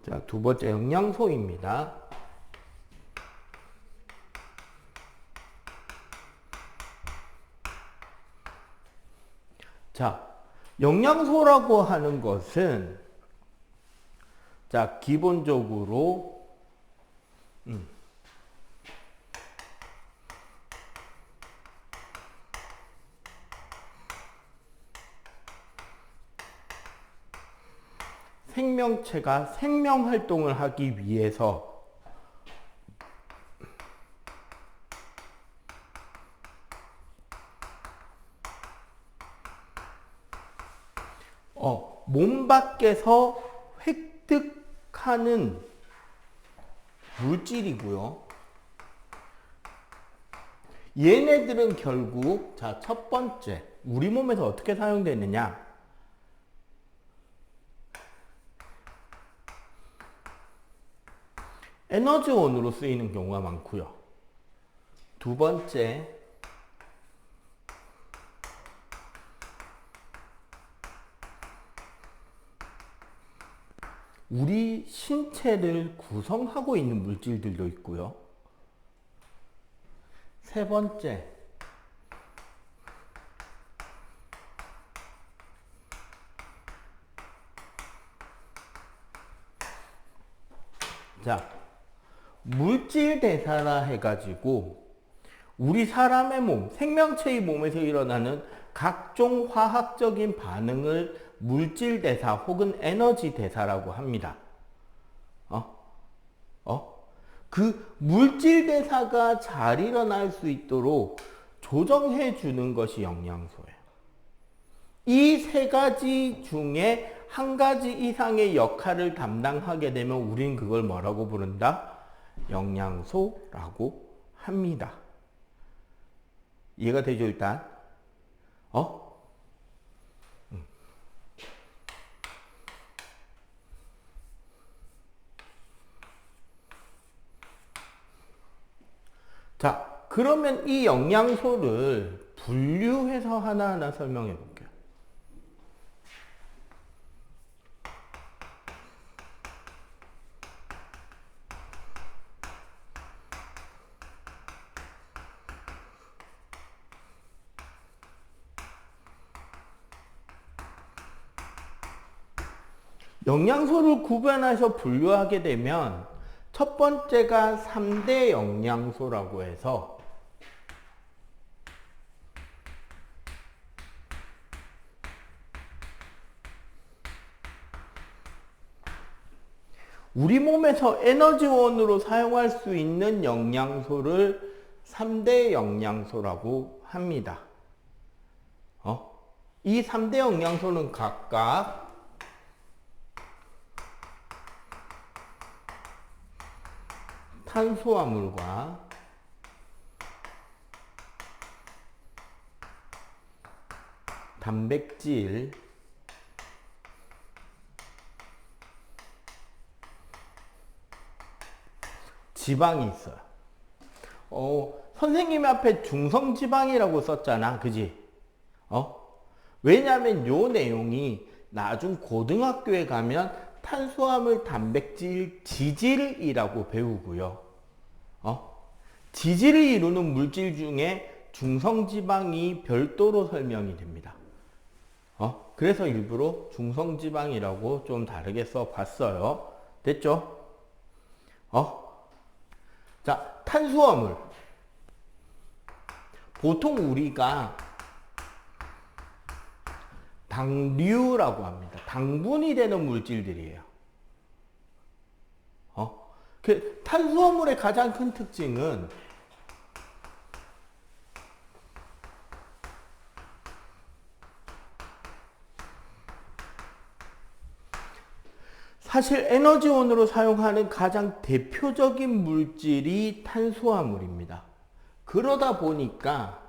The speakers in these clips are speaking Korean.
자, 두 번째 영양소입니다. 자, 영양소라고 하는 것은 자, 기본적으로 생명체가 생명 활동을 하기 위해서 몸 밖에서 획득하는 물질이고요. 얘네들은 결국 자, 첫 번째 우리 몸에서 어떻게 사용되느냐? 에너지원으로 쓰이는 경우가 많고요. 두 번째, 우리 신체를 구성하고 있는 물질들도 있고요. 세 번째, 자, 물질 대사라 해가지고 우리 사람의 몸, 생명체의 몸에서 일어나는 각종 화학적인 반응을 물질 대사 혹은 에너지 대사라고 합니다. 그 물질 대사가 잘 일어날 수 있도록 조정해 주는 것이 영양소예요. 이 세 가지 중에 한 가지 이상의 역할을 담당하게 되면 우린 그걸 뭐라고 부른다? 영양소라고 합니다. 이해가 되죠, 일단? 자, 그러면 이 영양소를 분류해서 하나하나 설명해 볼게요. 영양소를 구분해서 분류하게 되면 첫 번째가 3대 영양소라고 해서 우리 몸에서 에너지원으로 사용할 수 있는 영양소를 3대 영양소라고 합니다. 이 3대 영양소는 각각 탄수화물과 단백질, 지방이 있어요. 선생님 앞에 중성지방이라고 썼잖아. 그지? 왜냐하면 요 내용이 나중 고등학교에 가면 탄수화물, 단백질, 지질이라고 배우고요. 지질을 이루는 물질 중에 중성지방이 별도로 설명이 됩니다. 그래서 일부러 중성지방이라고 좀 다르게 써봤어요. 됐죠? 자, 탄수화물. 보통 우리가 당류라고 합니다. 당분이 되는 물질들이에요. 탄수화물의 가장 큰 특징은 사실 에너지원으로 사용하는 가장 대표적인 물질이 탄수화물입니다. 그러다 보니까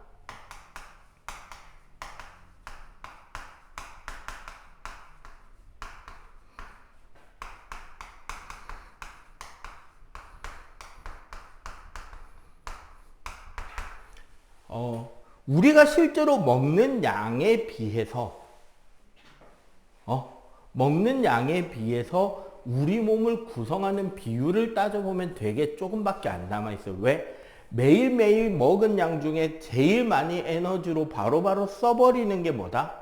우리가 실제로 먹는 양에 비해서 우리 몸을 구성하는 비율을 따져보면 되게 조금밖에 안 남아있어요. 왜? 매일매일 먹은 양 중에 제일 많이 에너지로 바로바로 써버리는 게 뭐다?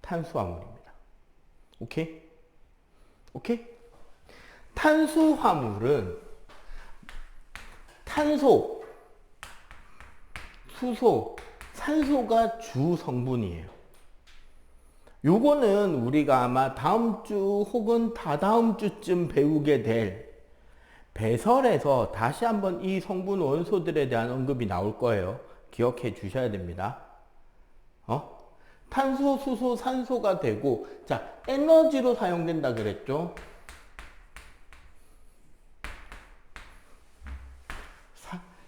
탄수화물입니다. 오케이? 오케이? 탄수화물은 탄소, 수소, 산소가 주 성분이에요. 요거는 우리가 아마 다음 주 혹은 다다음 주쯤 배우게 될 배설에서 다시 한번 이 성분 원소들에 대한 언급이 나올 거예요. 기억해 주셔야 됩니다. 탄소, 수소, 산소가 되고, 자, 에너지로 사용된다 그랬죠?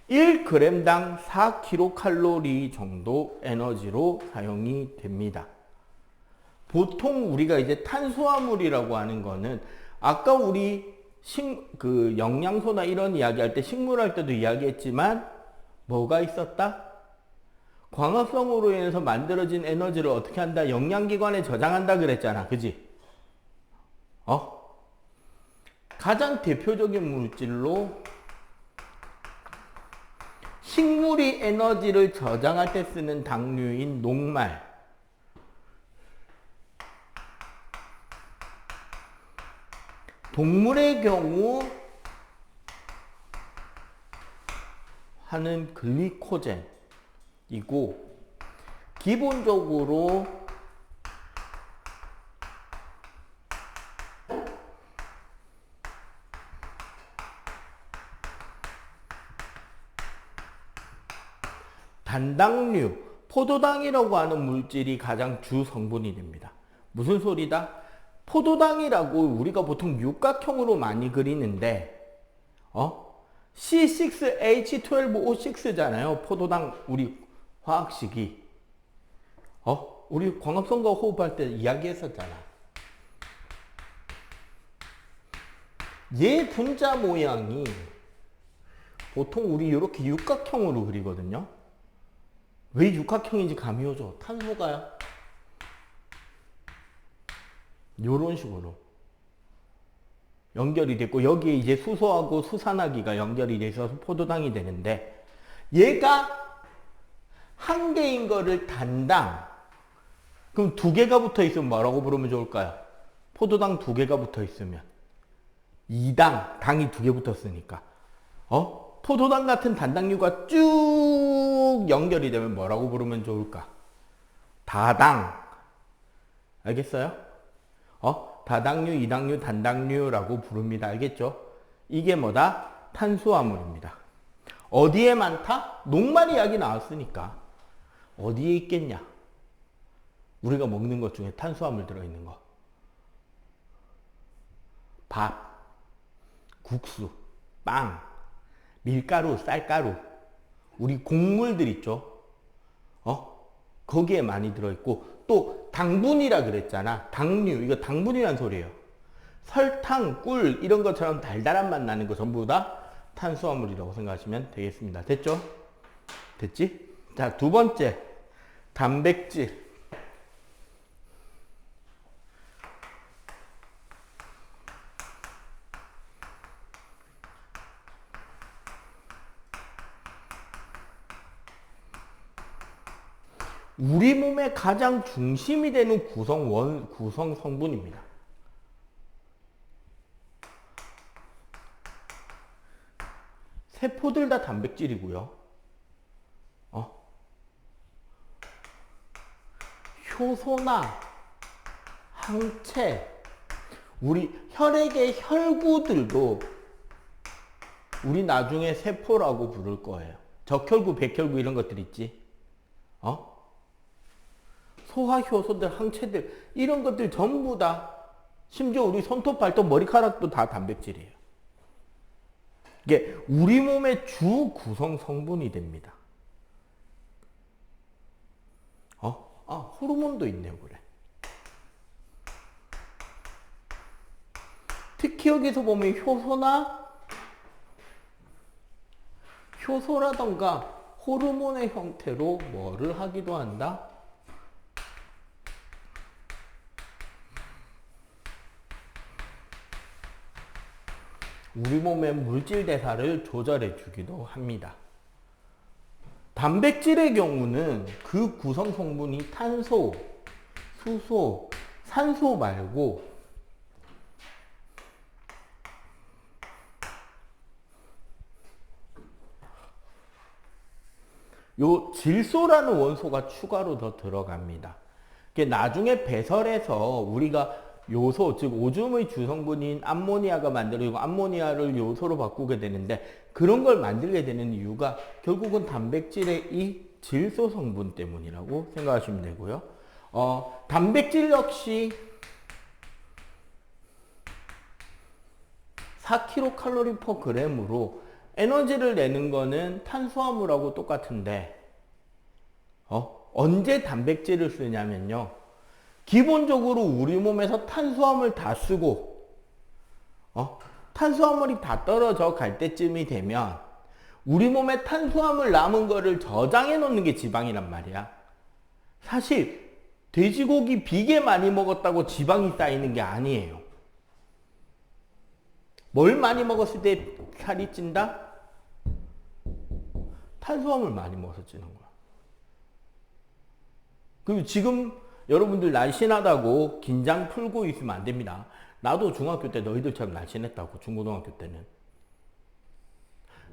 1g당 4kcal 정도 에너지로 사용이 됩니다. 보통 우리가 이제 탄수화물이라고 하는 거는 아까 우리 그 영양소나 이런 이야기할 때 식물할 때도 이야기했지만 뭐가 있었다? 광합성으로 인해서 만들어진 에너지를 어떻게 한다? 영양기관에 저장한다 그랬잖아. 그지? 가장 대표적인 물질로 식물이 에너지를 저장할 때 쓰는 당류인 녹말, 동물의 경우 하는 글리코젠이고, 기본적으로 단당류, 포도당이라고 하는 물질이 가장 주 성분이 됩니다. 무슨 소리다? 포도당이라고 우리가 보통 육각형으로 많이 그리는데 C6H12O6잖아요. 포도당 우리 화학식이. 우리 광합성과 호흡할 때 이야기했었잖아. 얘 분자 모양이 보통 우리 이렇게 육각형으로 그리거든요. 왜 육각형인지 감이 오죠? 탄소가요. 요런 식으로 연결이 됐고, 여기에 이제 수소하고 수산화기가 연결이 돼서 포도당이 되는데, 얘가 한 개인 거를 단당, 그럼 두 개가 붙어 있으면 뭐라고 부르면 좋을까요? 포도당 두 개가 붙어 있으면 2당, 당이 두 개 붙었으니까 포도당 같은 단당류가 쭉 연결이 되면 뭐라고 부르면 좋을까? 다당. 알겠어요? 다당류, 이당류, 단당류라고 부릅니다. 알겠죠? 이게 뭐다? 탄수화물입니다. 어디에 많다? 녹말 이야기 나왔으니까 어디에 있겠냐? 우리가 먹는 것 중에 탄수화물 들어있는 거. 밥, 국수, 빵, 밀가루, 쌀가루, 우리 곡물들 있죠? 거기에 많이 들어있고, 또 당분이라 그랬잖아. 당류, 이거 당분이란 소리예요. 설탕, 꿀 이런 것처럼 달달한 맛 나는 거 전부 다 탄수화물이라고 생각하시면 되겠습니다. 됐죠? 됐지? 자, 두 번째, 단백질. 우리 몸의 가장 중심이 되는 구성 성분입니다. 세포들 다 단백질이고요. 효소나 항체, 우리 혈액의 혈구들도 우리 나중에 세포라고 부를 거예요. 적혈구, 백혈구 이런 것들 있지. 소화효소들, 항체들 이런 것들 전부 다, 심지어 우리 손톱, 발톱, 머리카락도 다 단백질이에요. 이게 우리 몸의 주 구성 성분이 됩니다. 호르몬도 있네요, 그래. 특히 여기서 보면 효소라던가 호르몬의 형태로 뭐를 하기도 한다? 우리 몸의 물질 대사를 조절해 주기도 합니다. 단백질의 경우는 그 구성 성분이 탄소, 수소, 산소 말고 요 질소라는 원소가 추가로 더 들어갑니다. 나중에 배설해서 우리가 요소, 즉 오줌의 주성분인 암모니아가 만들어지고 암모니아를 요소로 바꾸게 되는데, 그런 걸 만들게 되는 이유가 결국은 단백질의 이 질소 성분 때문이라고 생각하시면 되고요. 단백질 역시 4kcal/g으로 에너지를 내는 거는 탄수화물하고 똑같은데, 언제 단백질을 쓰냐면요. 기본적으로 우리 몸에서 탄수화물 다 쓰고, 탄수화물이 다 떨어져 갈 때쯤이 되면 우리 몸에 탄수화물 남은 거를 저장해 놓는 게 지방이란 말이야. 사실 돼지고기 비계 많이 먹었다고 지방이 쌓이는 게 아니에요. 뭘 많이 먹었을 때 살이 찐다? 탄수화물 많이 먹어서 찌는 거야. 그리고 지금 여러분들 날씬하다고 긴장 풀고 있으면 안 됩니다. 나도 중학교 때 너희들처럼 날씬했다고, 중고등학교 때는.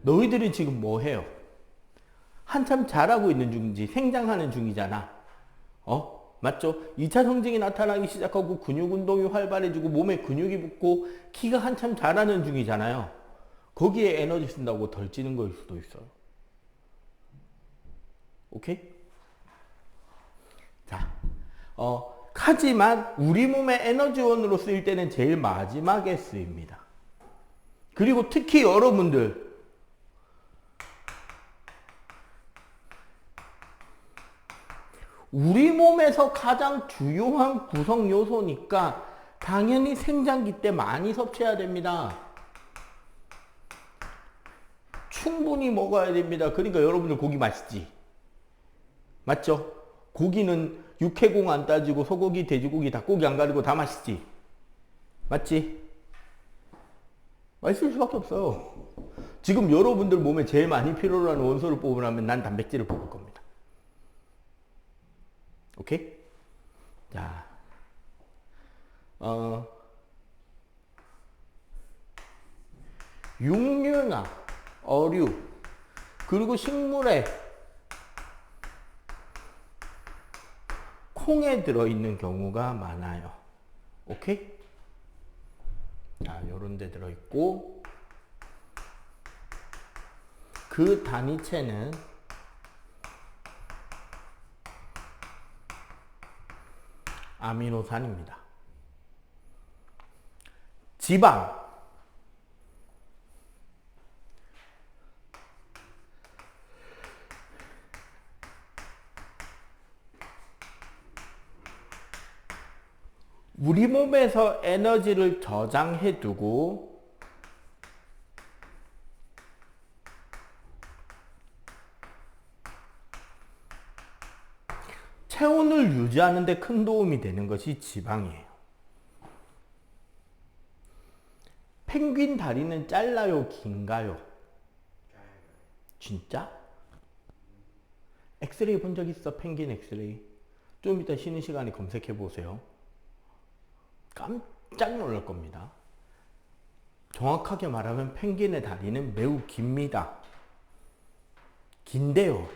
너희들이 지금 뭐 해요? 한참 자라고 있는 중인지 생장하는 중이잖아. 맞죠? 2차 성징이 나타나기 시작하고 근육 운동이 활발해지고 몸에 근육이 붙고 키가 한참 자라는 중이잖아요. 거기에 에너지 쓴다고 덜 찌는 거일 수도 있어요. 오케이? 자, 하지만 우리 몸의 에너지원으로 쓰일 때는 제일 마지막에 쓰입니다. 그리고 특히 여러분들 우리 몸에서 가장 중요한 구성 요소니까 당연히 생장기 때 많이 섭취해야 됩니다. 충분히 먹어야 됩니다. 그러니까 여러분들 고기 맛있지? 맞죠? 고기는 육해공 안 따지고 소고기, 돼지고기, 닭고기 안 가리고 다 맛있지? 맞지? 맛있을 수밖에 없어요. 지금 여러분들 몸에 제일 많이 필요로 하는 원소를 뽑으라면 난 단백질을 뽑을 겁니다. 오케이? 자, 육류나 어류, 그리고 식물에 콩에 들어있는 경우가 많아요. 오케이? 자, 요런 데 들어있고, 그 단위체는 아미노산입니다. 지방. 우리 몸에서 에너지를 저장해 두고 체온을 유지하는 데 큰 도움이 되는 것이 지방이에요. 펭귄 다리는 짧나요, 긴가요? 진짜? 엑스레이 본 적 있어? 펭귄 엑스레이? 좀 이따 쉬는 시간에 검색해 보세요. 깜짝 놀랄 겁니다. 정확하게 말하면 펭귄의 다리는 매우 깁니다. 긴데요.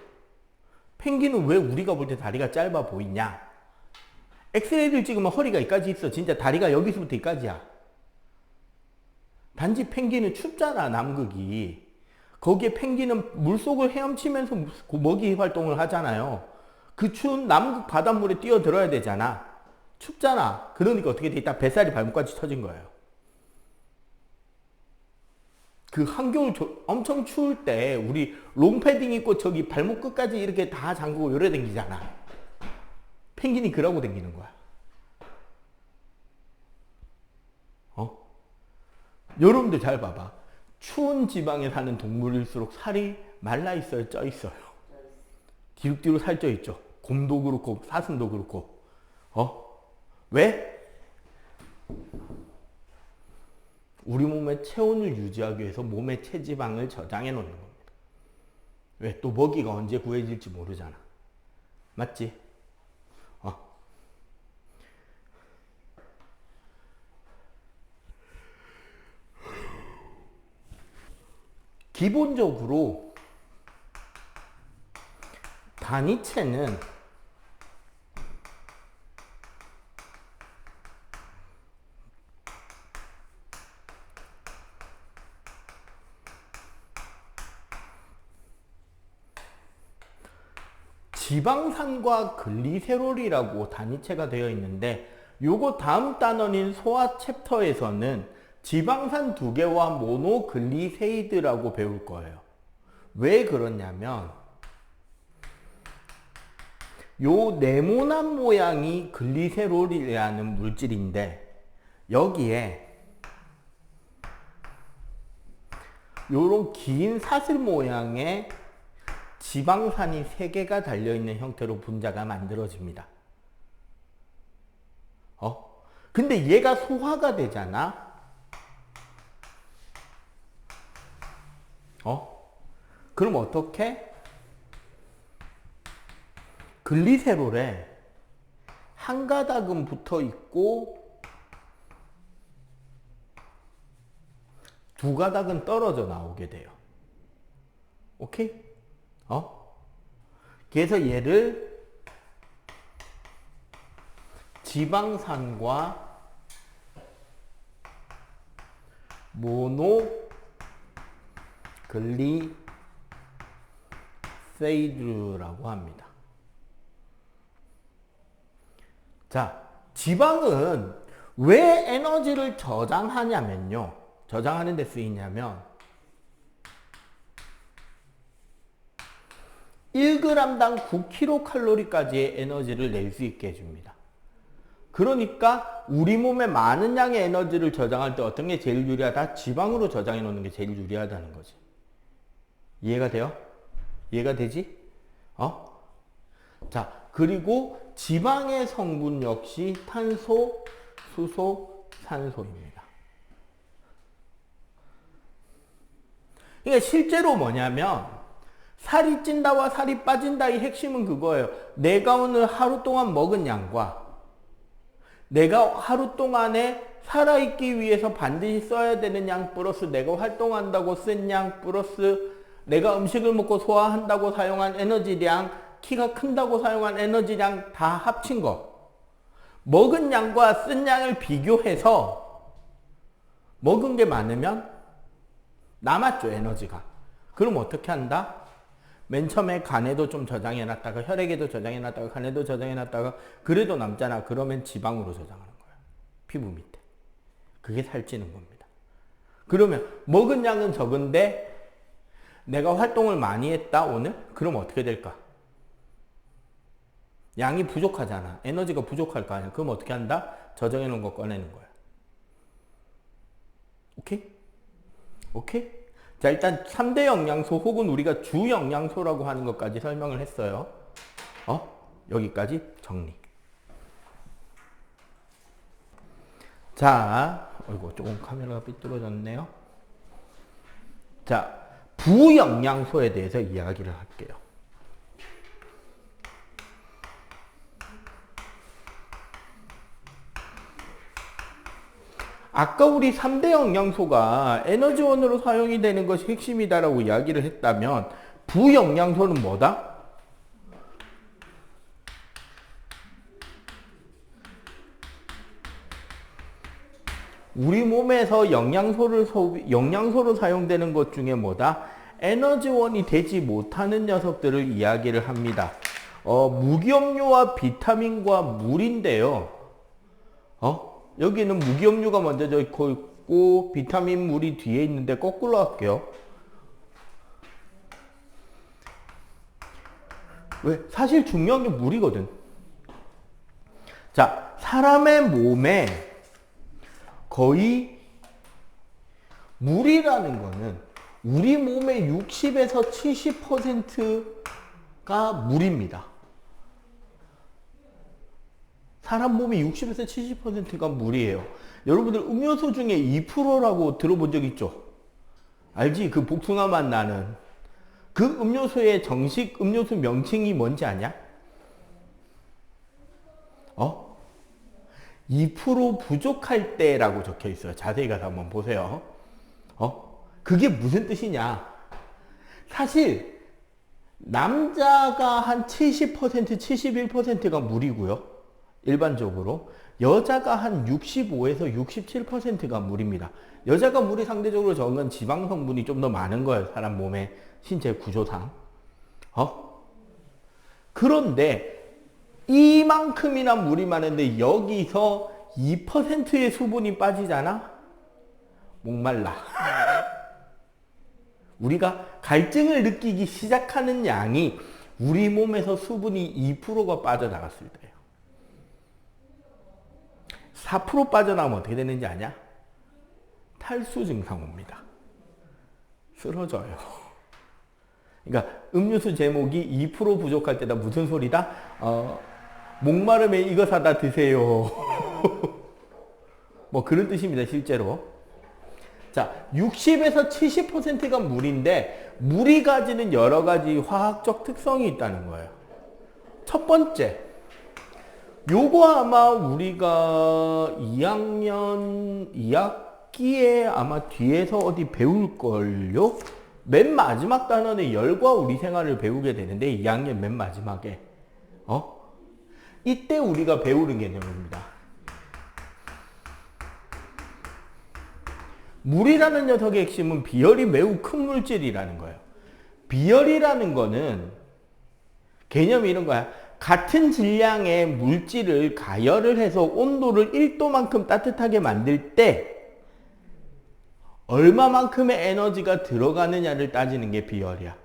펭귄은 왜 우리가 볼 때 다리가 짧아 보이냐? 엑스레이를 찍으면 허리가 여기까지 있어. 진짜 다리가 여기서부터 여기까지야. 단지 펭귄은 춥잖아, 남극이. 거기에 펭귄은 물속을 헤엄치면서 먹이 활동을 하잖아요. 그 추운 남극 바닷물에 뛰어들어야 되잖아. 춥잖아. 그러니까 어떻게 돼? 이따 뱃살이 발목까지 터진 거예요. 그 한겨울 엄청 추울 때 우리 롱패딩 입고 저기 발목 끝까지 이렇게 다 잠그고 요래 댕기잖아. 펭귄이 그러고 댕기는 거야. 여러분들 잘 봐봐. 추운 지방에 사는 동물일수록 살이 말라 있어요, 쪄 있어요? 뒤룩뒤룩 살쪄 있죠. 곰도 그렇고 사슴도 그렇고. 왜? 우리 몸의 체온을 유지하기 위해서 몸의 체지방을 저장해 놓는 겁니다. 왜? 또 먹이가 언제 구해질지 모르잖아. 맞지? 기본적으로 다니체는 지방산과 글리세롤이라고 단위체가 되어 있는데, 요거 다음 단원인 소화 챕터에서는 지방산 2개와 모노글리세이드라고 배울 거예요. 왜 그러냐면 요 네모난 모양이 글리세롤이라는 물질인데, 여기에 요런 긴 사슬 모양의 지방산이 3개가 달려있는 형태로 분자가 만들어집니다. 근데 얘가 소화가 되잖아? 그럼 어떻게? 글리세롤에 한 가닥은 붙어 있고 두 가닥은 떨어져 나오게 돼요. 오케이? 그래서 얘를 지방산과 모노글리세이드라고 합니다. 자, 지방은 왜 에너지를 저장하냐면요. 저장하는 데 쓰이냐면 1g당 9kcal까지의 에너지를 낼 수 있게 해줍니다. 그러니까 우리 몸에 많은 양의 에너지를 저장할 때 어떤 게 제일 유리하다? 지방으로 저장해 놓는 게 제일 유리하다는 거지. 이해가 돼요? 이해가 되지? 자, 그리고 지방의 성분 역시 탄소, 수소, 산소입니다. 그러니까 실제로 뭐냐면 살이 찐다와 살이 빠진다의 핵심은 그거예요. 내가 오늘 하루 동안 먹은 양과 내가 하루 동안에 살아있기 위해서 반드시 써야 되는 양 플러스 내가 활동한다고 쓴 양 플러스 내가 음식을 먹고 소화한다고 사용한 에너지량, 키가 큰다고 사용한 에너지량 다 합친 거. 먹은 양과 쓴 양을 비교해서 먹은 게 많으면 남았죠, 에너지가. 그럼 어떻게 한다? 맨 처음에 간에도 좀 저장해놨다가 혈액에도 저장해놨다가 간에도 저장해놨다가 그래도 남잖아. 그러면 지방으로 저장하는 거예요. 피부 밑에. 그게 살찌는 겁니다. 그러면 먹은 양은 적은데 내가 활동을 많이 했다 오늘? 그럼 어떻게 될까? 양이 부족하잖아. 에너지가 부족할 거 아니야. 그럼 어떻게 한다? 저장해 놓은 거 꺼내는 거야. 오케이? 오케이? 자, 일단 3대 영양소 혹은 우리가 주 영양소라고 하는 것까지 설명을 했어요. 여기까지 정리. 자, 어이구, 조금 카메라가 삐뚤어졌네요. 자, 부영양소에 대해서 이야기를 할게요. 아까 우리 3대 영양소가 에너지원으로 사용이 되는 것이 핵심이다라고 이야기를 했다면 부영양소는 뭐다? 우리 몸에서 영양소로 사용되는 것 중에 뭐다? 에너지원이 되지 못하는 녀석들을 이야기를 합니다. 무기업류와 비타민과 물인데요. 여기는 무기업류가 먼저 적혀 있고 비타민 물이 뒤에 있는데 거꾸로 할게요. 왜? 사실 중요한 게 물이거든. 자, 사람의 몸에 거의 물이라는 거는 우리 몸의 60에서 70%가 물입니다. 사람 몸의 60에서 70%가 물이에요. 여러분들 음료수 중에 2%라고 들어본 적 있죠? 알지? 그 복숭아 맛 나는. 그 음료수의 정식 음료수 명칭이 뭔지 아냐? 2% 부족할 때라고 적혀 있어요. 자세히 가서 한번 보세요. 그게 무슨 뜻이냐? 사실 남자가 한 70%, 71%가 물이고요. 일반적으로. 여자가 한 65에서 67%가 물입니다. 여자가 물이 상대적으로 적은 건 지방 성분이 좀 더 많은 거예요. 사람 몸의 신체 구조상. 그런데 이만큼이나 물이 많은데 여기서 2%의 수분이 빠지잖아? 목말라. 우리가 갈증을 느끼기 시작하는 양이 우리 몸에서 수분이 2%가 빠져나갔을 때예요. 4% 빠져나오면 어떻게 되는지 아냐? 탈수 증상 옵니다. 쓰러져요. 그러니까 음료수 제목이 2% 부족할 때다. 무슨 소리다? 목마름에 이거 사다 드세요. 뭐 그런 뜻입니다, 실제로. 자, 60에서 70%가 물인데 물이 가지는 여러 가지 화학적 특성이 있다는 거예요. 첫 번째, 요거 아마 우리가 2학년 2학기에 아마 뒤에서 어디 배울걸요? 맨 마지막 단원의 열과 우리 생활을 배우게 되는데 2학년 맨 마지막에 이때 우리가 배우는 개념입니다. 물이라는 녀석의 핵심은 비열이 매우 큰 물질이라는 거예요. 비열이라는 거는 개념이 이런 거야. 같은 질량의 물질을 가열을 해서 온도를 1도만큼 따뜻하게 만들 때 얼마만큼의 에너지가 들어가느냐를 따지는 게 비열이야.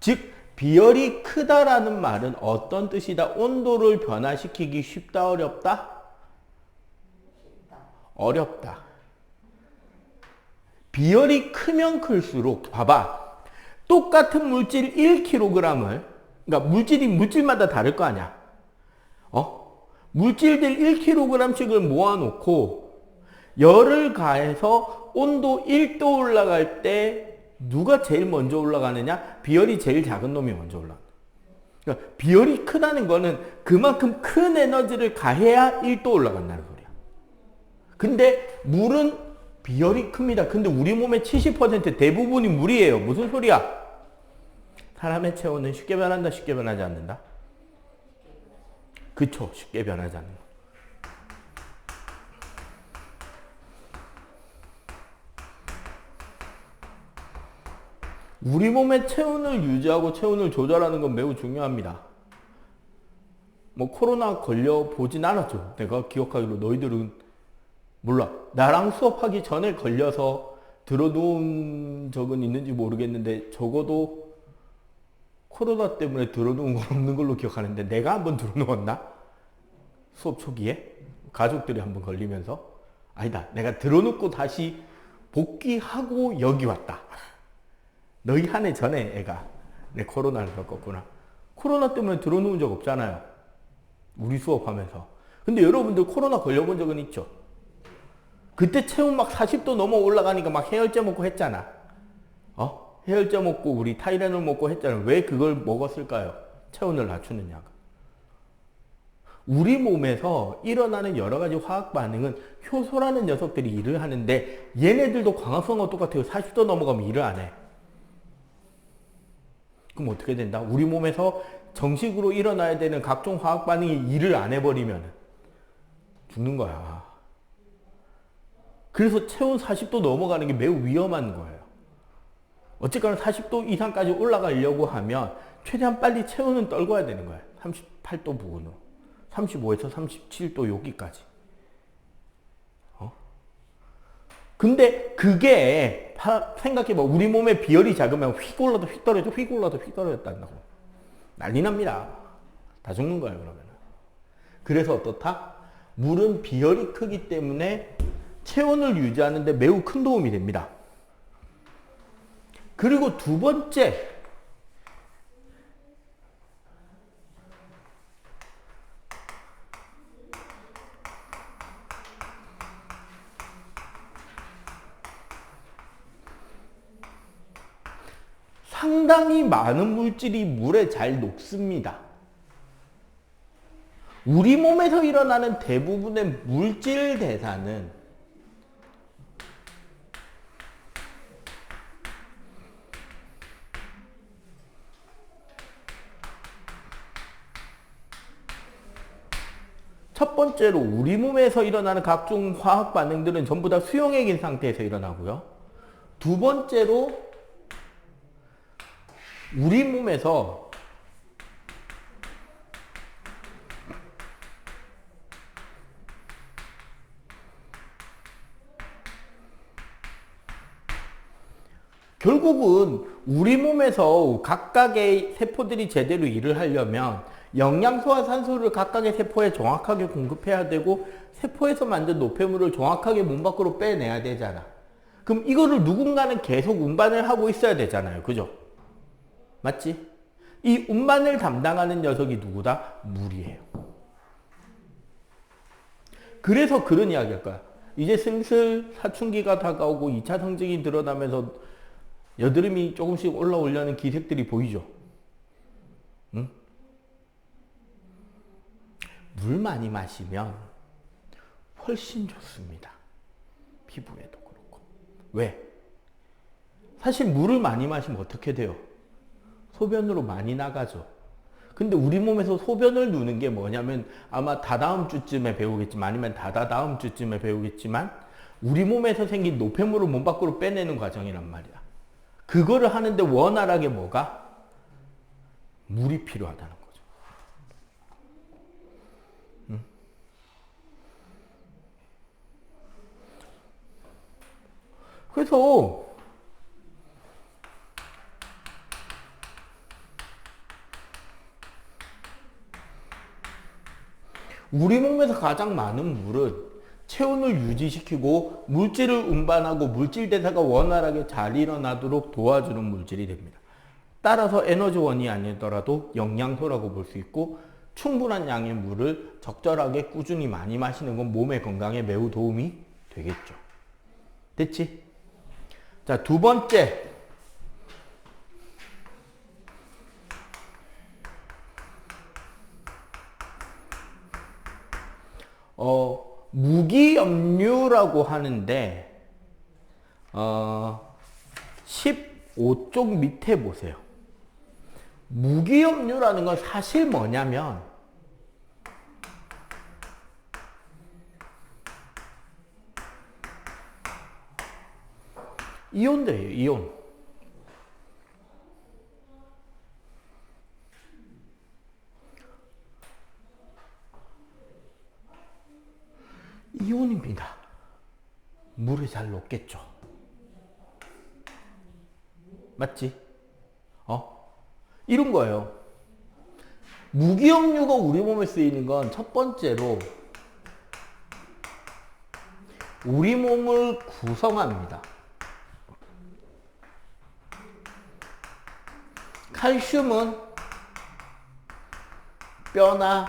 즉 비열이 크다라는 말은 어떤 뜻이다? 온도를 변화시키기 쉽다, 어렵다? 어렵다. 비열이 크면 클수록 봐봐. 똑같은 물질 1kg을 그러니까 물질마다 다를 거 아니야. 물질들 1kg씩을 모아놓고 열을 가해서 온도 1도 올라갈 때 누가 제일 먼저 올라가느냐? 비열이 제일 작은 놈이 먼저 올라간다. 그러니까 비열이 크다는 거는 그만큼 큰 에너지를 가해야 1도 올라간다는 소리야. 근데 물은 비열이 큽니다. 근데 우리 몸의 70% 대부분이 물이에요. 무슨 소리야? 사람의 체온은 쉽게 변한다, 쉽게 변하지 않는다? 그쵸, 쉽게 변하지 않는 거. 우리 몸의 체온을 유지하고 체온을 조절하는 건 매우 중요합니다. 뭐 코로나 걸려보진 않았죠. 내가 기억하기로 너희들은 몰라. 나랑 수업하기 전에 걸려서 들어놓은 적은 있는지 모르겠는데 적어도 코로나 때문에 들어놓은 건 없는 걸로 기억하는데 내가 한번 들어놓았나? 수업 초기에? 가족들이 한번 걸리면서? 아니다. 내가 들어놓고 다시 복귀하고 여기 왔다. 너희 한 해 전에 애가 내 코로나를 겪었구나. 코로나 때문에 들어놓은 적 없잖아요. 우리 수업하면서. 근데 여러분들 코로나 걸려본 적은 있죠? 그때 체온 막 40도 넘어 올라가니까 막 해열제 먹고 했잖아. 해열제 먹고 우리 타이레놀 먹고 했잖아. 왜 그걸 먹었을까요? 체온을 낮추는 약. 우리 몸에서 일어나는 여러 가지 화학 반응은 효소라는 녀석들이 일을 하는데 얘네들도 광합성과 똑같아요. 40도 넘어가면 일을 안 해. 그럼 어떻게 된다? 우리 몸에서 정식으로 일어나야 되는 각종 화학 반응이 일을 안 해버리면 죽는 거야. 그래서 체온 40도 넘어가는 게 매우 위험한 거예요. 어쨌거나 40도 이상까지 올라가려고 하면 최대한 빨리 체온은 떨궈야 되는 거예요. 38도 부근으로. 35에서 37도 여기까지. 근데 그게 생각해봐. 우리 몸에 비열이 작으면 휙 올라도 휙 떨어져, 휙 올라도 휙 떨어졌다고. 난리 납니다. 다 죽는 거예요, 그러면. 그래서 어떻다? 물은 비열이 크기 때문에 체온을 유지하는 데 매우 큰 도움이 됩니다. 그리고 두 번째, 상당히 많은 물질이 물에 잘 녹습니다. 우리 몸에서 일어나는 대부분의 물질 대사는 첫 번째로 우리 몸에서 일어나는 각종 화학 반응들은 전부 다 수용액인 상태에서 일어나고요. 두 번째로 우리 몸에서 결국은 우리 몸에서 각각의 세포들이 제대로 일을 하려면 영양소와 산소를 각각의 세포에 정확하게 공급해야 되고 세포에서 만든 노폐물을 정확하게 몸 밖으로 빼내야 되잖아. 그럼 이거를 누군가는 계속 운반을 하고 있어야 되잖아요. 그죠? 맞지? 이 운반을 담당하는 녀석이 누구다? 물이에요. 그래서 그런 이야기 할 거야. 이제 슬슬 사춘기가 다가오고 2차 성징이 드러나면서 여드름이 조금씩 올라오려는 기색들이 보이죠? 응? 물 많이 마시면 훨씬 좋습니다. 피부에도 그렇고. 왜? 사실 물을 많이 마시면 어떻게 돼요? 소변으로 많이 나가죠. 근데 우리 몸에서 소변을 누는 게 뭐냐면 아마 다다음 주쯤에 배우겠지만 아니면 다다다음 주쯤에 배우겠지만 우리 몸에서 생긴 노폐물을 몸 밖으로 빼내는 과정이란 말이야. 그거를 하는데 원활하게 뭐가? 물이 필요하다는 거죠. 응? 그래서 우리 몸에서 가장 많은 물은 체온을 유지시키고 물질을 운반하고 물질 대사가 원활하게 잘 일어나도록 도와주는 물질이 됩니다. 따라서 에너지원이 아니더라도 영양소라고 볼 수 있고 충분한 양의 물을 적절하게 꾸준히 많이 마시는 건 몸의 건강에 매우 도움이 되겠죠. 됐지? 자, 두 번째. 무기염류라고 하는데 15쪽 밑에 보세요. 무기염류라는 건 사실 뭐냐면 이온들이에요. 이온. 이온입니다. 물에 잘 녹겠죠. 맞지? 이런 거예요. 무기염류가 우리 몸에 쓰이는 건 첫 번째로 우리 몸을 구성합니다. 칼슘은 뼈나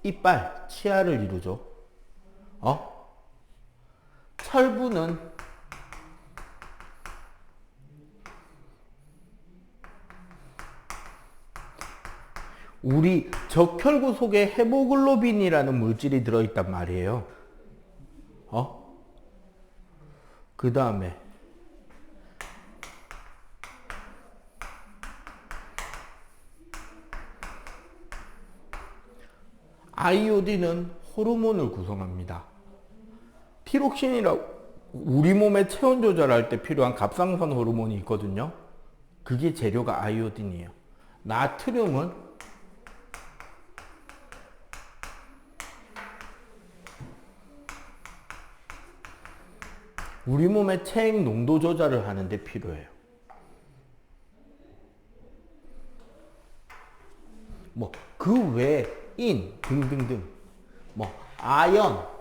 이빨, 치아를 이루죠. 철분은 우리 적혈구 속에 헤모글로빈이라는 물질이 들어있단 말이에요. 그 다음에 아이오딘은 호르몬을 구성합니다. 티록신이라고 우리 몸의 체온 조절할 때 필요한 갑상선 호르몬이 있거든요. 그게 재료가 아이오딘이에요. 나트륨은 우리 몸의 체액 농도 조절을 하는데 필요해요. 뭐 그 외에 인 등등등 뭐 아연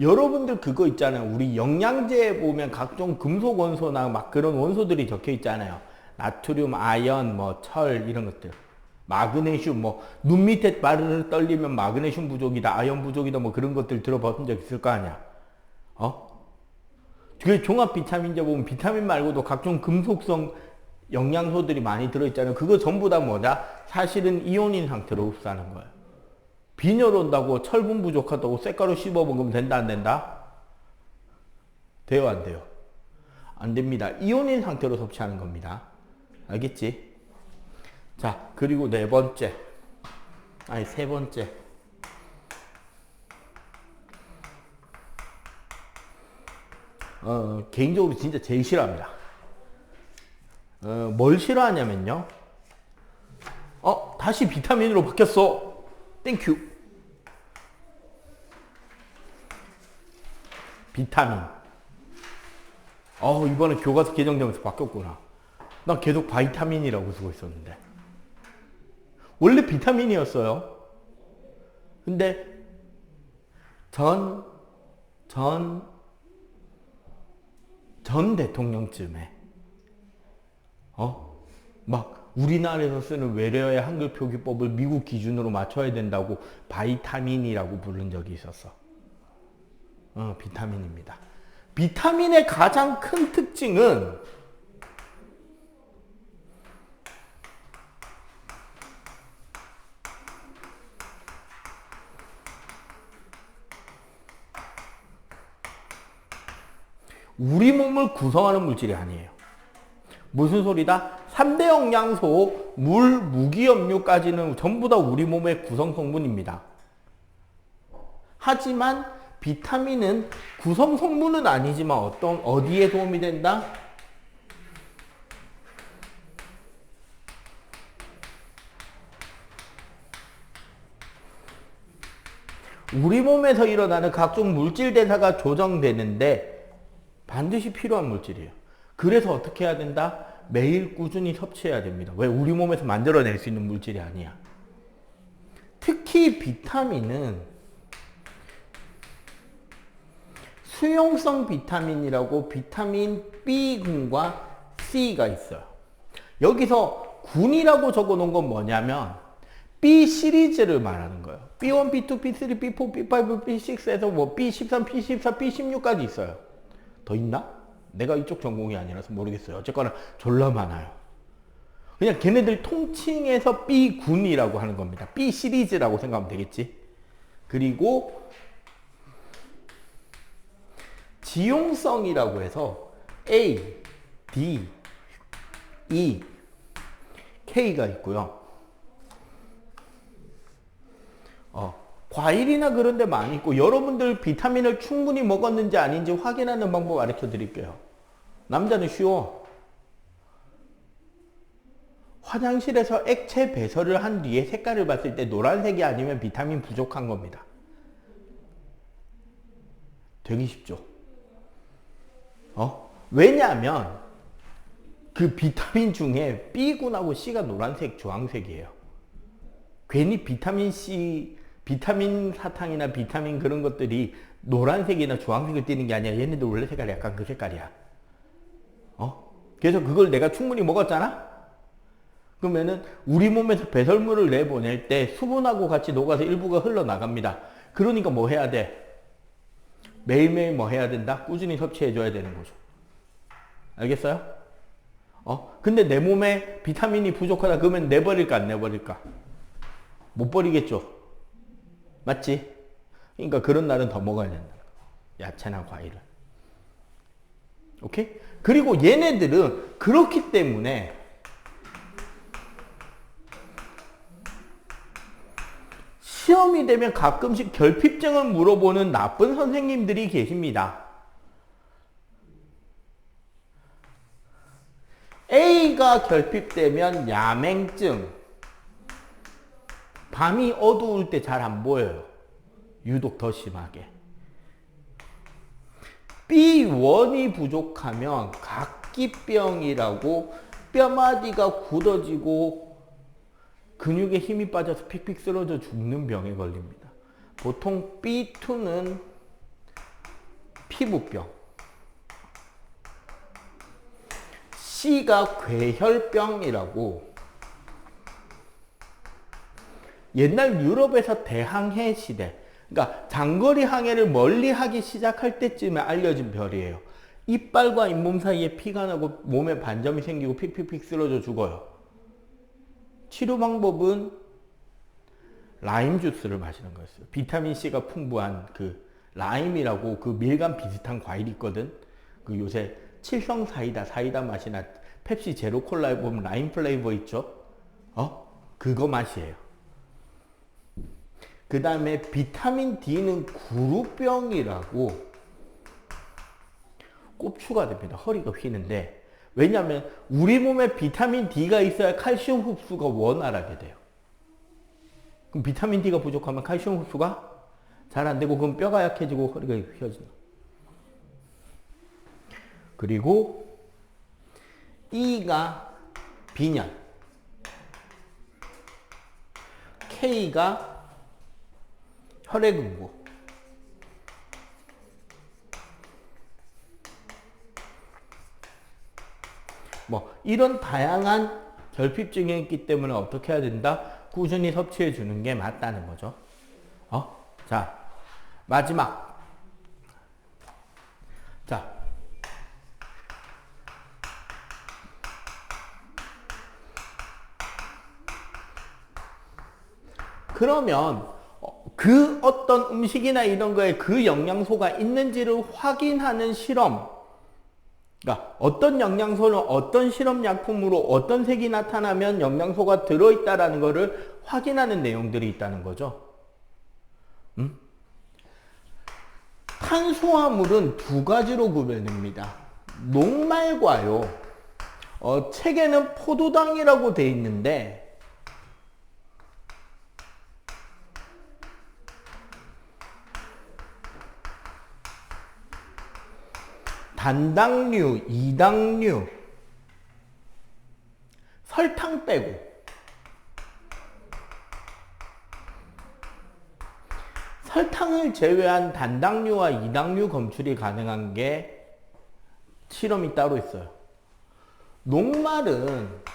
여러분들 그거 있잖아요. 우리 영양제에 보면 각종 금속 원소나 막 그런 원소들이 적혀 있잖아요. 나트륨, 아연, 뭐 철 이런 것들. 마그네슘 뭐 눈 밑에 바르르 떨리면 마그네슘 부족이다, 아연 부족이다 뭐 그런 것들 들어본 적 있을 거 아니야. 그게 종합 비타민제 보면 비타민 말고도 각종 금속성 영양소들이 많이 들어있잖아요. 그거 전부 다 뭐냐? 사실은 이온인 상태로 흡수하는 거예요. 빈혈 온다고 철분 부족하다고 쇳가루 씹어 먹으면 된다 안 된다? 돼요 안 돼요? 안 됩니다. 이온인 상태로 섭취하는 겁니다. 알겠지? 자, 그리고 세 번째. 개인적으로 진짜 제일 싫어합니다. 뭘 싫어하냐면요. 다시 비타민으로 바뀌었어. 땡큐. 비타민. 이번에 교과서 개정되면서 바뀌었구나. 난 계속 바이타민이라고 쓰고 있었는데. 원래 비타민이었어요. 근데 전 대통령쯤에 막 우리나라에서 쓰는 외래어의 한글 표기법을 미국 기준으로 맞춰야 된다고 바이타민이라고 부른 적이 있었어. 비타민입니다. 비타민의 가장 큰 특징은 우리 몸을 구성하는 물질이 아니에요. 무슨 소리다? 3대 영양소, 물, 무기염료까지는 전부 다 우리 몸의 구성 성분입니다. 하지만 비타민은 구성 성분은 아니지만 어디에 도움이 된다? 우리 몸에서 일어나는 각종 물질 대사가 조정되는데 반드시 필요한 물질이에요. 그래서 어떻게 해야 된다? 매일 꾸준히 섭취해야 됩니다. 왜? 우리 몸에서 만들어낼 수 있는 물질이 아니야. 특히 비타민은 수용성 비타민이라고 비타민 B군과 C가 있어요. 여기서 군이라고 적어 놓은 건 뭐냐면 B 시리즈를 말하는 거예요. B1, B2, B3, B4, B5, B6에서 뭐 B13, B14, B16까지 있어요. 더 있나? 내가 이쪽 전공이 아니라서 모르겠어요. 어쨌거나 졸라 많아요. 그냥 걔네들 통칭해서 B군이라고 하는 겁니다. B 시리즈라고 생각하면 되겠지. 그리고 지용성이라고 해서 A, D, E, K가 있고요. 과일이나 그런 데 많이 있고, 여러분들 비타민을 충분히 먹었는지 아닌지 확인하는 방법 가르쳐 드릴게요. 남자는 쉬워. 화장실에서 액체 배설을 한 뒤에 색깔을 봤을 때 노란색이 아니면 비타민 부족한 겁니다. 되게 쉽죠. 왜냐하면 그 비타민 중에 B군하고 C가 노란색, 주황색이에요. 괜히 비타민 C, 비타민 사탕이나 비타민 그런 것들이 노란색이나 주황색을 띠는 게 아니라 얘네들 원래 색깔이 약간 그 색깔이야. 그래서 그걸 내가 충분히 먹었잖아? 그러면은 우리 몸에서 배설물을 내보낼 때 수분하고 같이 녹아서 일부가 흘러나갑니다. 그러니까 뭐 해야 돼? 매일매일 뭐 해야 된다? 꾸준히 섭취해줘야 되는 거죠. 알겠어요? 근데 내 몸에 비타민이 부족하다 그러면 내버릴까 안 내버릴까? 못 버리겠죠. 맞지? 그러니까 그런 날은 더 먹어야 된다. 야채나 과일을. 오케이? 그리고 얘네들은 그렇기 때문에 시험이 되면 가끔씩 결핍증을 물어보는 나쁜 선생님들이 계십니다. A가 결핍되면 야맹증. 밤이 어두울 때 잘 안 보여요. 유독 더 심하게. B1이 부족하면 각기병이라고 뼈마디가 굳어지고 근육에 힘이 빠져서 픽픽 쓰러져 죽는 병에 걸립니다. 보통 B2는 피부병, C가 괴혈병이라고 옛날 유럽에서 대항해 시대, 그러니까 장거리 항해를 멀리 하기 시작할 때쯤에 알려진 별이에요. 이빨과 잇몸 사이에 피가 나고 몸에 반점이 생기고 픽픽픽 쓰러져 죽어요. 치료 방법은 라임 주스를 마시는 거였어요. 비타민C가 풍부한 그 라임이라고 그 밀감 비슷한 과일이 있거든. 그 요새 칠성 사이다 맛이나 펩시 제로 콜라에 보면 라임 플레이버 있죠? 그거 맛이에요. 그 다음에 비타민 D는 구루병이라고 꼽추가 됩니다. 허리가 휘는데. 왜냐하면 우리 몸에 비타민 D가 있어야 칼슘 흡수가 원활하게 돼요. 그럼 비타민 D가 부족하면 칼슘 흡수가 잘 안 되고 그럼 뼈가 약해지고 허리가 휘어진다. 그리고 E가 비뇨, K가 혈액응고, 뭐 이런 다양한 결핍증이 있기 때문에 어떻게 해야 된다? 꾸준히 섭취해 주는 게 맞다는 거죠. 자, 마지막. 자, 그러면 그 어떤 음식이나 이런 거에 그 영양소가 있는지를 확인하는 실험, 그러니까 어떤 영양소는 어떤 실험 약품으로 어떤 색이 나타나면 영양소가 들어있다라는 것을 확인하는 내용들이 있다는 거죠. 탄수화물은 두 가지로 구별됩니다. 녹말과요. 책에는 포도당이라고 돼 있는데 단당류, 이당류, 설탕 빼고 설탕을 제외한 단당류와 이당류 검출이 가능한 게 실험이 따로 있어요. 녹말은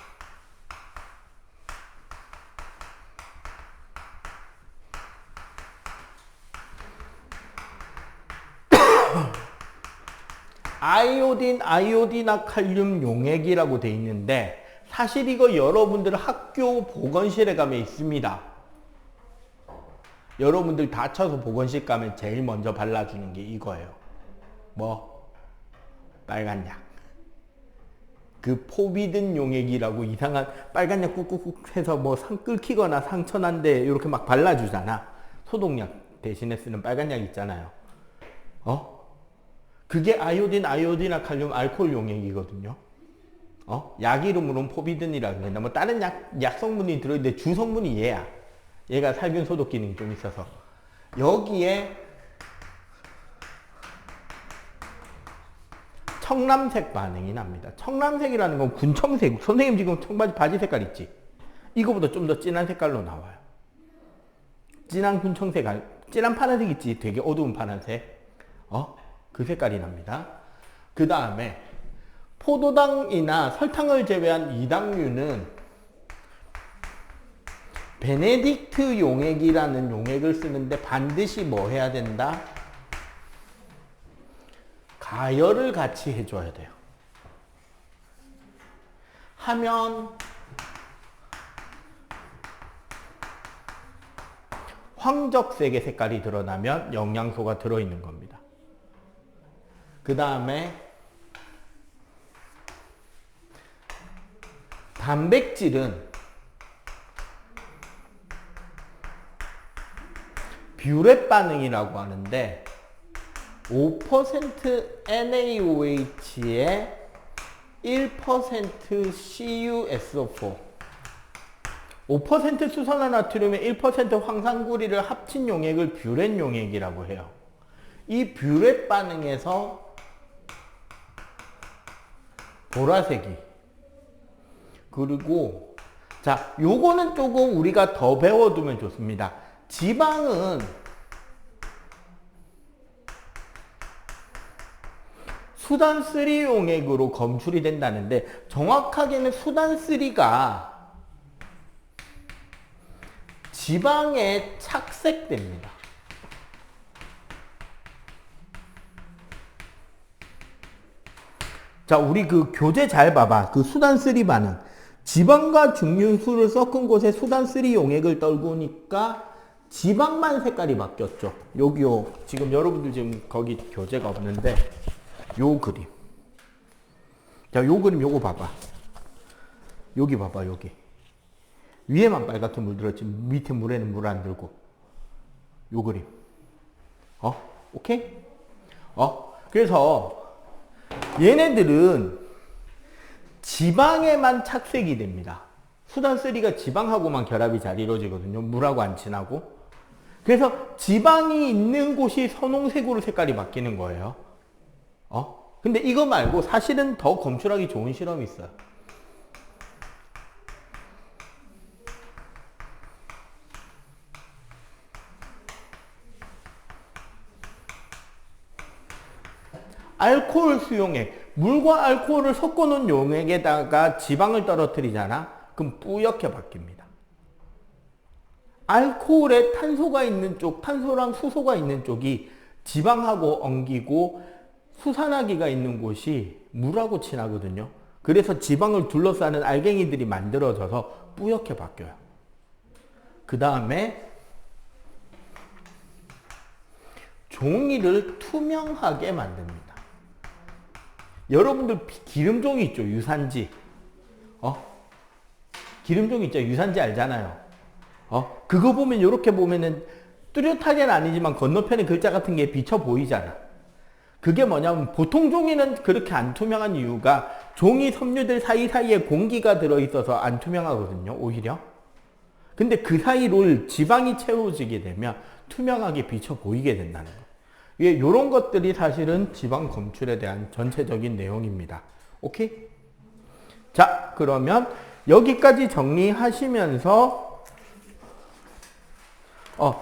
아이오딘화 칼륨 용액이라고 돼 있는데 사실 이거 여러분들 학교 보건실에 가면 있습니다. 여러분들 다쳐서 보건실 가면 제일 먼저 발라주는 게 이거예요. 뭐? 빨간 약. 그 포비든 용액이라고 이상한 빨간 약 꾹꾹꾹 해서 뭐 상 끓기거나 상처 난데 이렇게 막 발라주잖아. 소독약 대신에 쓰는 빨간 약 있잖아요. 그게 아이오딘화 칼륨 알코올 용액이거든요. 약 이름으로는 포비든이라고 합니다. 뭐 다른 약 성분이 들어있는데 주 성분이 얘야. 얘가 살균 소독 기능이 좀 있어서. 여기에 청람색 반응이 납니다. 청람색이라는 건 군청색. 선생님 지금 청바지 바지 색깔 있지? 이거보다 좀 더 진한 색깔로 나와요. 진한 군청색, 진한 파란색 있지? 되게 어두운 파란색. 그 색깔이 납니다. 그 다음에 포도당이나 설탕을 제외한 이당류는 베네딕트 용액이라는 용액을 쓰는데 반드시 뭐 해야 된다? 가열을 같이 해줘야 돼요. 하면 황적색의 색깔이 드러나면 영양소가 들어있는 겁니다. 그 다음에 단백질은 뷰렛 반응이라고 하는데 5% NaOH에 1% CuSO4 5% 수산화나트륨에 1% 황산구리를 합친 용액을 뷰렛 용액이라고 해요. 이 뷰렛 반응에서 보라색이 그리고 자 요거는 조금 우리가 더 배워두면 좋습니다. 지방은 수단3 용액으로 검출이 된다는데 정확하게는 수단3가 지방에 착색됩니다. 자, 우리 그 교재 잘 봐봐. 그 수단 3 반응. 지방과 중류수를 섞은 곳에 수단 3 용액을 떨구니까 지방만 색깔이 바뀌었죠. 여기요. 지금 여러분들 지금 거기 교재가 없는데 요 그림. 자, 요 그림 요거 봐봐. 여기 봐봐, 여기. 위에만 빨갛게 물들었지 밑에 물에는 물 안 들고. 요 그림. 오케이? 그래서 얘네들은 지방에만 착색이 됩니다. 수단 3가 지방하고만 결합이 잘 이루어지거든요. 물하고 안 친하고. 그래서 지방이 있는 곳이 선홍색으로 색깔이 바뀌는 거예요. 근데 이거 말고 사실은 더 검출하기 좋은 실험이 있어요. 알코올 수용액, 물과 알코올을 섞어 놓은 용액에다가 지방을 떨어뜨리잖아? 그럼 뿌옇게 바뀝니다. 알코올에 탄소가 있는 쪽, 탄소랑 수소가 있는 쪽이 지방하고 엉기고 수산화기가 있는 곳이 물하고 친하거든요. 그래서 지방을 둘러싸는 알갱이들이 만들어져서 뿌옇게 바뀌어요. 그 다음에 종이를 투명하게 만듭니다. 여러분들 기름종이 있죠, 유산지. 기름종이 있죠, 유산지 알잖아요. 그거 보면 이렇게 보면은 뚜렷하게는 아니지만 건너편에 글자 같은 게 비쳐 보이잖아. 그게 뭐냐면 보통 종이는 그렇게 안 투명한 이유가 종이 섬유들 사이사이에 공기가 들어있어서 안 투명하거든요, 오히려. 근데 그 사이를 지방이 채워지게 되면 투명하게 비쳐 보이게 된다는 거예요. 이런 것들이 사실은 지방 검출에 대한 전체적인 내용입니다. 오케이? 자, 그러면 여기까지 정리하시면서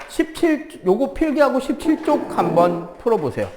17, 요거 필기하고 17쪽 한번 풀어보세요.